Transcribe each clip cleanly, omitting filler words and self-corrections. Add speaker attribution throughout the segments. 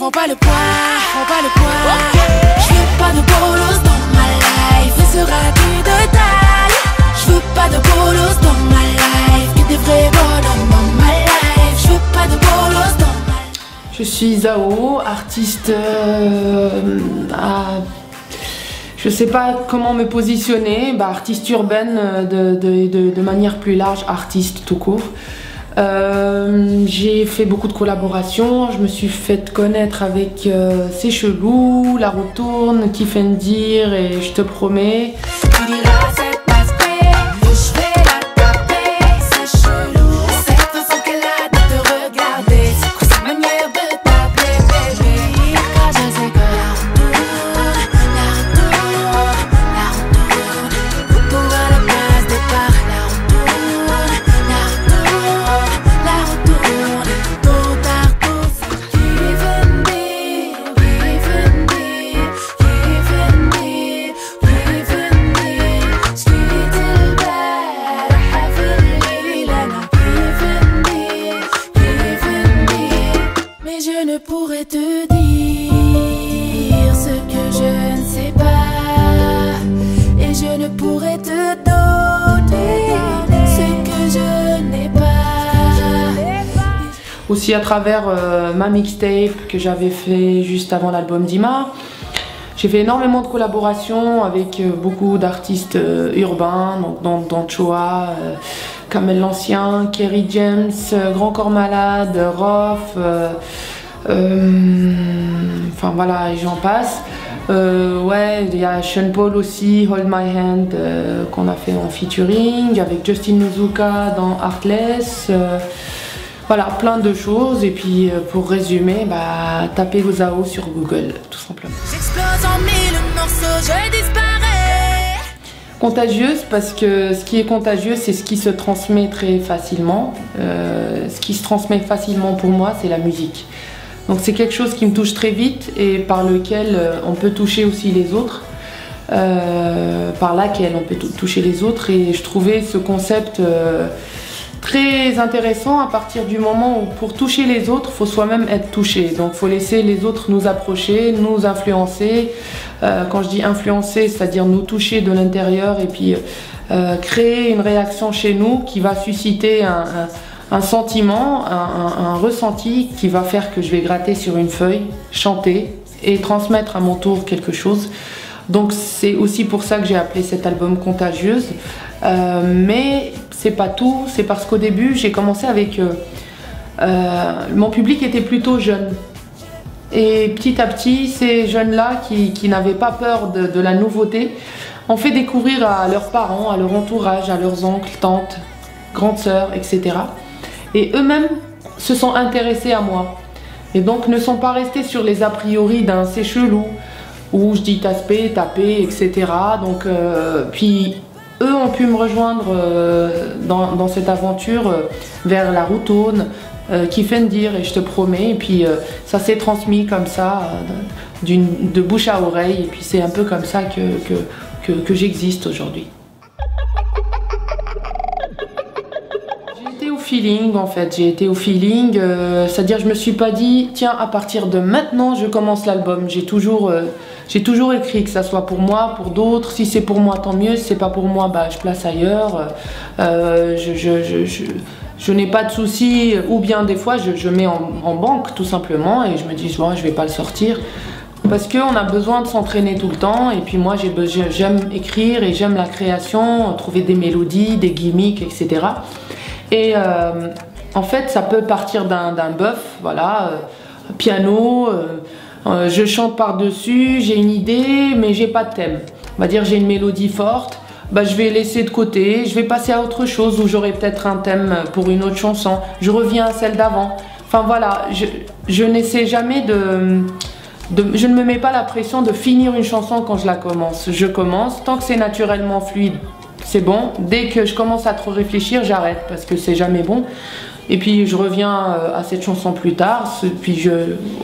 Speaker 1: Faut pas le poids. Je veux pas de bolos dans ma life, ne sera-t-il de taille. Je veux pas de bolos dans ma life, que des vrais bonhommes dans ma life. Je veux pas de bolos dans ma life.
Speaker 2: Je suis Zao, artiste je sais pas comment me positionner, artiste urbaine de manière plus large, artiste tout court. J'ai fait beaucoup de collaborations, je me suis fait connaître avec C'est Chelou, La Retourne, Kifendir et Je Te Promets.
Speaker 1: Tu diras cette aspect, je vais la taper, c'est chelou. Cette façon qu'elle a de te regarder, c'est quoi sa manière de t'appeler bébé. Car je sais que la retourne, pour à la place de part. La retourne, tôt tard tôt. Mais je ne pourrais te dire ce que je ne sais pas, et je ne pourrais te donner ce que je n'ai pas.
Speaker 2: Aussi à travers ma mixtape que j'avais fait juste avant l'album d'Ima. J'ai fait énormément de collaborations avec beaucoup d'artistes urbains, donc dans Choa, Kamel l'Ancien, Kerry James, Grand Corps Malade, Rof, enfin voilà, et j'en passe. Ouais, il y a Sean Paul aussi, Hold My Hand, qu'on a fait en featuring, avec Justin Nozuka dans Heartless. Voilà, plein de choses. Et puis pour résumer, tapez Zao sur Google, tout simplement.
Speaker 1: J'explose en mille morceaux, je disparais.
Speaker 2: Contagieuse, parce que ce qui est contagieux, c'est ce qui se transmet très facilement. Ce qui se transmet facilement pour moi, c'est la musique. Donc c'est quelque chose qui me touche très vite et par lequel on peut toucher aussi les autres. Par laquelle on peut toucher les autres. Et je trouvais ce concept très intéressant à partir du moment où pour toucher les autres, il faut soi-même être touché. Donc il faut laisser les autres nous approcher, nous influencer. Quand je dis influencer, c'est-à-dire nous toucher de l'intérieur et puis créer une réaction chez nous qui va susciter un sentiment, un ressenti qui va faire que je vais gratter sur une feuille, chanter et transmettre à mon tour quelque chose. Donc c'est aussi pour ça que j'ai appelé cet album Contagieuse. Mais c'est pas tout, c'est parce qu'au début j'ai commencé avec... mon public était plutôt jeune. Et petit à petit, ces jeunes-là qui n'avaient pas peur de la nouveauté ont fait découvrir à leurs parents, à leur entourage, à leurs oncles, tantes, grandes sœurs, etc. Et eux-mêmes se sont intéressés à moi. Et donc ne sont pas restés sur les a priori d'un C'est Chelou, où je dis taper, etc. Donc, puis eux ont pu me rejoindre dans cette aventure vers La Retourne, Kifendir et Je Te Promets. Et puis ça s'est transmis comme ça, de bouche à oreille. Et puis c'est un peu comme ça que j'existe aujourd'hui. Feeling en fait, j'ai été au feeling, c'est-à-dire je me suis pas dit tiens à partir de maintenant je commence l'album. J'ai toujours écrit, que ça soit pour moi, pour d'autres. Si c'est pour moi tant mieux, si c'est pas pour moi je place ailleurs. Je n'ai pas de soucis, ou bien des fois je mets en banque tout simplement et je me dis je vais pas le sortir parce qu'on a besoin de s'entraîner tout le temps. Et puis moi j'aime écrire et j'aime la création, trouver des mélodies, des gimmicks, etc. Et en fait, ça peut partir d'un bœuf, voilà, piano, je chante par-dessus, j'ai une idée, mais j'ai pas de thème. On va dire j'ai une mélodie forte, je vais laisser de côté, je vais passer à autre chose où j'aurai peut-être un thème pour une autre chanson. Je reviens à celle d'avant. Enfin voilà, je n'essaie jamais je ne me mets pas la pression de finir une chanson quand je la commence. Je commence, tant que c'est naturellement fluide, c'est bon. Dès que je commence à trop réfléchir, j'arrête parce que c'est jamais bon. Et puis je reviens à cette chanson plus tard. Puis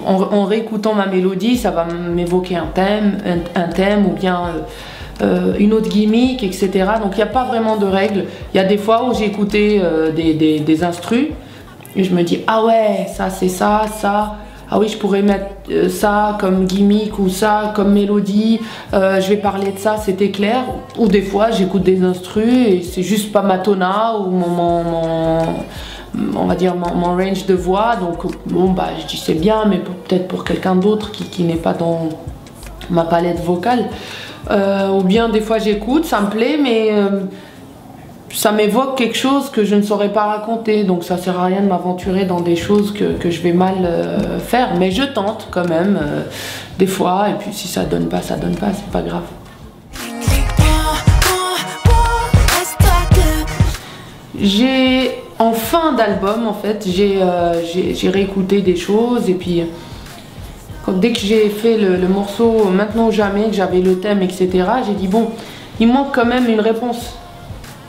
Speaker 2: en réécoutant ma mélodie, ça va m'évoquer un thème ou bien une autre gimmick, etc. Donc il n'y a pas vraiment de règles. Il y a des fois où j'ai écouté des instrus et je me dis ah ouais, ça c'est ça, ça. ah oui, je pourrais mettre ça comme gimmick ou ça comme mélodie, je vais parler de ça, c'était clair. Ou des fois, j'écoute des instrus et c'est juste pas ma tona ou on va dire mon range de voix. Donc bon, bah, je dis c'est bien, mais peut-être pour quelqu'un d'autre qui n'est pas dans ma palette vocale. Ou bien des fois j'écoute, ça me plaît, mais ça m'évoque quelque chose que je ne saurais pas raconter, donc ça sert à rien de m'aventurer dans des choses que je vais mal faire, mais je tente quand même des fois, et puis si ça donne pas, c'est pas grave. J'ai, en fin d'album en fait, j'ai réécouté des choses, et puis dès que j'ai fait le morceau Maintenant ou jamais, que j'avais le thème, etc., j'ai dit bon, il manque quand même une réponse.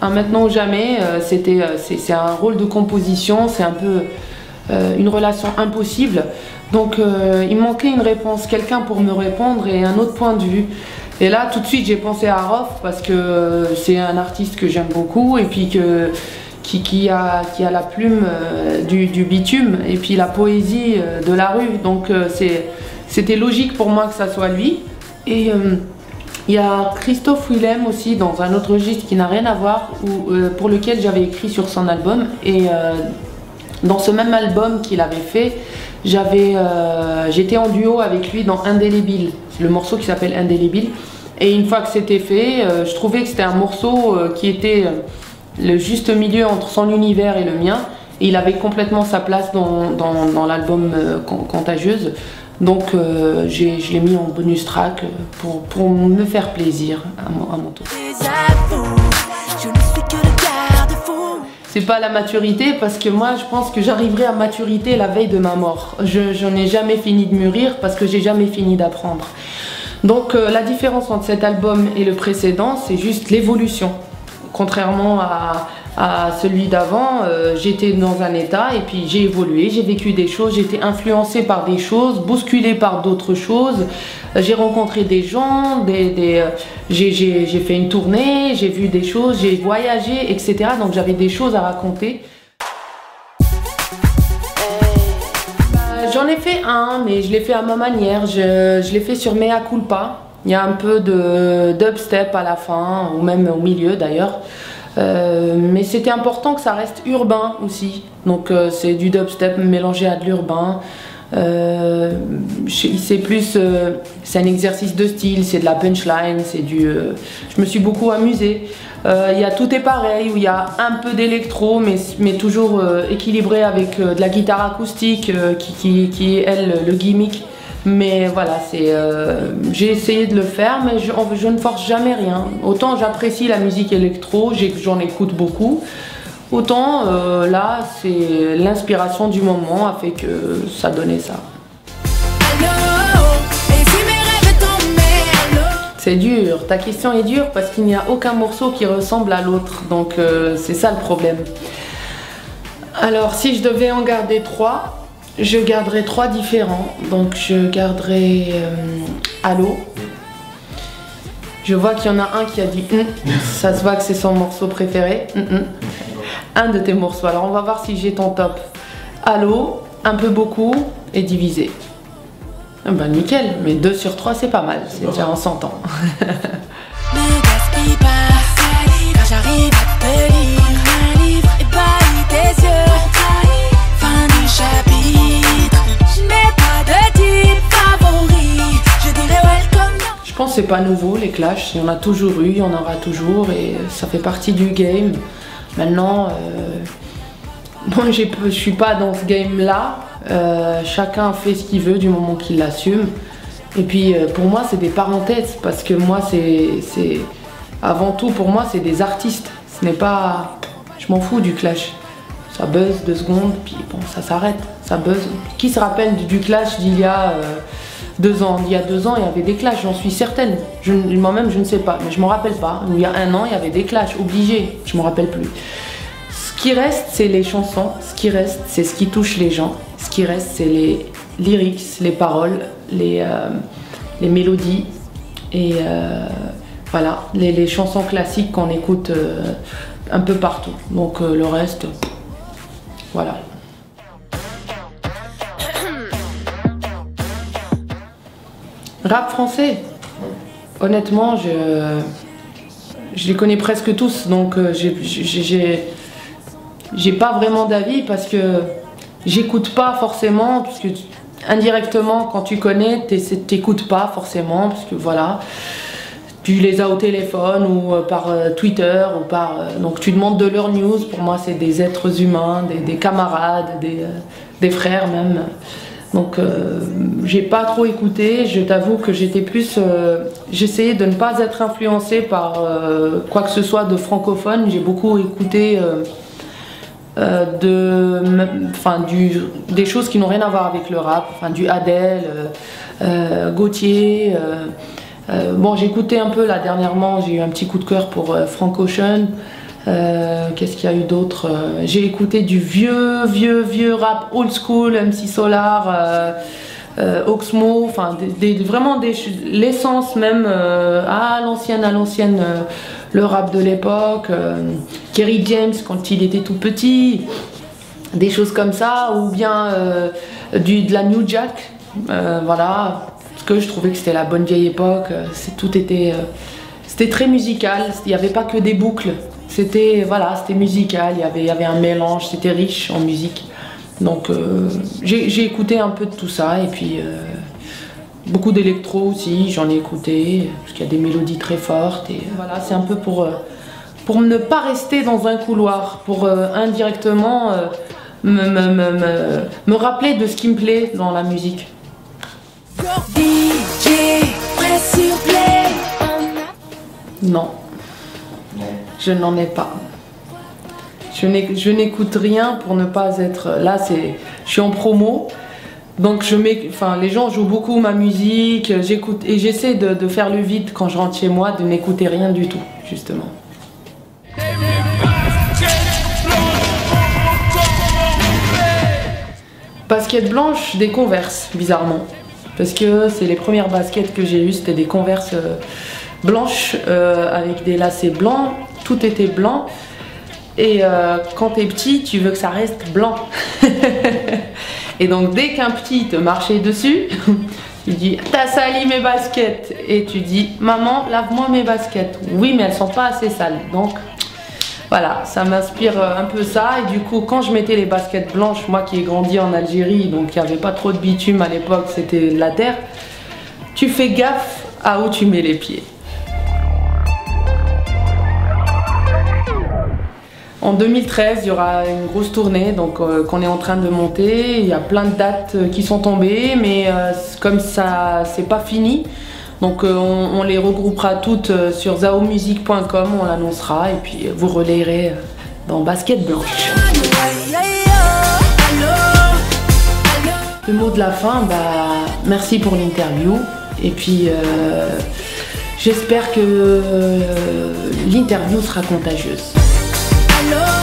Speaker 2: Maintenant ou jamais, c'est un rôle de composition, c'est un peu une relation impossible. Donc il manquait une réponse, quelqu'un pour me répondre et un autre point de vue. Et là, tout de suite, j'ai pensé à Rof parce que c'est un artiste que j'aime beaucoup et puis qui a la plume du bitume et puis la poésie de la rue. Donc c'était logique pour moi que ça soit lui. Et il y a Christophe Willem aussi dans un autre registre qui n'a rien à voir, pour lequel j'avais écrit sur son album. Et dans ce même album qu'il avait fait, j'étais en duo avec lui dans Indélébile, le morceau qui s'appelle Indélébile. Et une fois que c'était fait, je trouvais que c'était un morceau qui était le juste milieu entre son univers et le mien. Et il avait complètement sa place dans l'album Contagieuse. Donc je l'ai mis en bonus track pour me faire plaisir à mon tour. C'est pas la maturité parce que moi je pense que j'arriverai à maturité la veille de ma mort. Je n'ai jamais fini de mûrir parce que j'ai jamais fini d'apprendre. Donc la différence entre cet album et le précédent, c'est juste l'évolution. Contrairement à celui d'avant, j'étais dans un état et puis j'ai évolué, j'ai vécu des choses, j'ai été influencée par des choses, bousculée par d'autres choses. J'ai rencontré des gens, j'ai fait une tournée, j'ai vu des choses, j'ai voyagé, etc. Donc j'avais des choses à raconter. J'en ai fait un, mais je l'ai fait à ma manière, je l'ai fait sur Mea Culpa. Il y a un peu de dubstep à la fin, ou même au milieu d'ailleurs. Mais c'était important que ça reste urbain aussi. Donc c'est du dubstep mélangé à de l'urbain. C'est plus, c'est un exercice de style, c'est de la punchline, c'est du. Je me suis beaucoup amusée. Tout est pareil, où il y a un peu d'électro, mais toujours équilibré avec de la guitare acoustique qui est elle le gimmick. Mais voilà, j'ai essayé de le faire, mais je ne force jamais rien. Autant j'apprécie la musique électro, j'en écoute beaucoup, autant là, c'est l'inspiration du moment a fait que ça donnait ça. C'est dur, ta question est dure parce qu'il n'y a aucun morceau qui ressemble à l'autre, donc c'est ça le problème. Alors si je devais en garder 3, je garderai 3 différents, donc je garderai Allo. Je vois qu'il y en a un qui a dit ça se voit que c'est son morceau préféré. Un de tes morceaux, alors on va voir si j'ai ton top. Allo, Un peu beaucoup et Divisé. Ben nickel, mais 2 sur 3 c'est pas mal, c'est déjà on s'entend. Je pense que c'est pas nouveau les clashs, il y en a toujours eu, il y en aura toujours et ça fait partie du game. Maintenant, moi je suis pas dans ce game là, chacun fait ce qu'il veut du moment qu'il l'assume. Et puis pour moi c'est des parenthèses parce que moi c'est avant tout pour moi c'est des artistes, ce n'est pas, je m'en fous du clash. Ça buzz 2 secondes puis bon ça s'arrête, ça buzz. Qui se rappelle du clash d'il y a 2 ans? Il y a 2 ans, il y avait des clashs, j'en suis certaine. Moi-même, je ne sais pas, mais je m'en rappelle pas. Il y a 1 an, il y avait des clashs, obligés. Je m'en rappelle plus. Ce qui reste, c'est les chansons. Ce qui reste, c'est ce qui touche les gens. Ce qui reste, c'est les lyrics, les paroles, les mélodies. Et voilà, les chansons classiques qu'on écoute un peu partout. Donc le reste, voilà. Rap français, honnêtement, je les connais presque tous, donc j'ai pas vraiment d'avis parce que j'écoute pas forcément, parce que indirectement, quand tu connais, t'écoutes pas forcément, parce que voilà, tu les as au téléphone ou par Twitter, ou donc tu demandes de leurs news. Pour moi, c'est des êtres humains, des camarades, des frères même. Donc j'ai pas trop écouté, je t'avoue que j'étais plus... j'essayais de ne pas être influencée par quoi que ce soit de francophone. J'ai beaucoup écouté des choses qui n'ont rien à voir avec le rap, du Adele, Gauthier. Bon, j'ai écouté un peu là dernièrement, j'ai eu un petit coup de cœur pour Frank Ocean. Qu'est-ce qu'il y a eu d'autre? J'ai écouté du vieux rap old school, MC Solar, Oxmo, enfin vraiment l'essence même à l'ancienne, le rap de l'époque, Kerry James quand il était tout petit, des choses comme ça, ou bien de la New Jack, voilà, parce que je trouvais que c'était la bonne vieille époque, c'était très musical, il n'y avait pas que des boucles. C'était musical, il y avait un mélange, c'était riche en musique. Donc j'ai écouté un peu de tout ça, et puis beaucoup d'électro aussi, j'en ai écouté, parce qu'il y a des mélodies très fortes. Et voilà, c'est un peu pour ne pas rester dans un couloir, pour indirectement me rappeler de ce qui me plaît dans la musique.
Speaker 1: DJ, press sur play.
Speaker 2: Non. Je n'en ai pas. Je n'écoute rien pour ne pas être... Là, je suis en promo, donc les gens jouent beaucoup ma musique, j'écoute et j'essaie de faire le vide quand je rentre chez moi, de n'écouter rien du tout, justement. Basket blanche, des Converse, bizarrement. Parce que c'est les premières baskets que j'ai eues, c'était des Converse blanches avec des lacets blancs. Tout était blanc, et quand t'es petit, tu veux que ça reste blanc. Et donc dès qu'un petit te marchait dessus, tu dis t'as sali mes baskets, et tu dis maman lave-moi mes baskets. Oui, mais elles sont pas assez sales. Donc voilà, ça m'inspire un peu ça. Et du coup, quand je mettais les baskets blanches, moi qui ai grandi en Algérie, donc il n'y avait pas trop de bitume à l'époque, c'était de la terre, tu fais gaffe à où tu mets les pieds. En 2013, il y aura une grosse tournée qu'on est en train de monter. Il y a plein de dates qui sont tombées, mais comme ça, c'est pas fini. Donc on les regroupera toutes sur zaomusic.com, on l'annoncera, et puis vous relayerez dans Basket Blanche. Le mot de la fin, merci pour l'interview, et puis j'espère que l'interview sera contagieuse.
Speaker 1: Hello.